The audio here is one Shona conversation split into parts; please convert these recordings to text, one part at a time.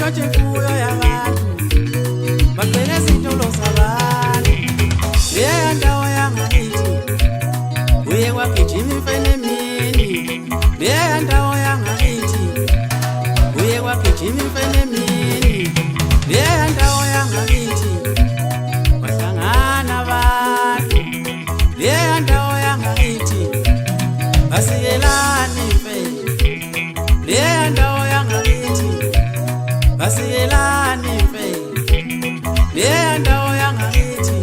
batshothe kuyo yabantu bagcwele izintolo zabantu leya ndawo yangakithi kuye kwagijima imfene emini leya ndawo yangakithi kuye kwagijima imfene emini leya ndawo yangakithi bahlangana abantu leya ndawo yangakithi basikelani imfene leya ndawo yangakithi basikelani imfene leya ndawo yangakithi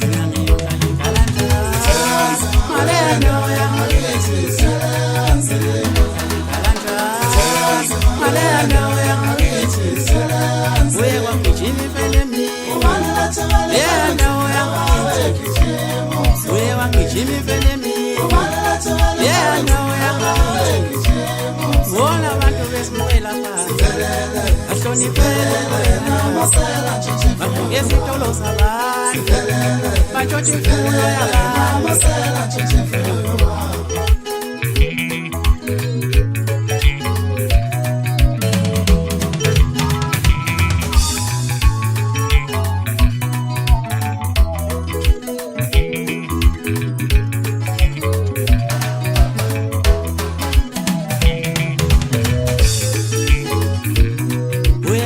mina ngiyohlala eGalanta leya ndawo yangakithi leya ndawo yangakithi kuye kwagijima imfene emini leya ndawo yangakithi kuye kwagijima imfene emini leya ndawo yangakithi bona abantu besimwela phansi bahloniphele wena bagqoke izintolo zabantu batshothe imfuyo yabantu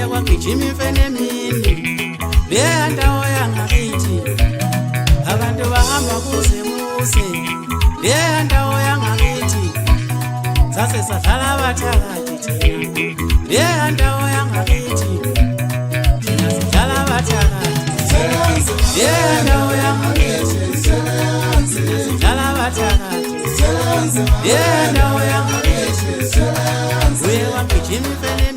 kwagijima imfene emini leya ndawo yangakithi abantu bahamba kuze kuze leya ndawo yangakithi sase sadlala abathakathi thina leya ndawo yangakithi thina sidlala abathakathi leya ndawo yangakithi sidlala abathakathi leya ndawo yangakithi kuye kwagijima imfene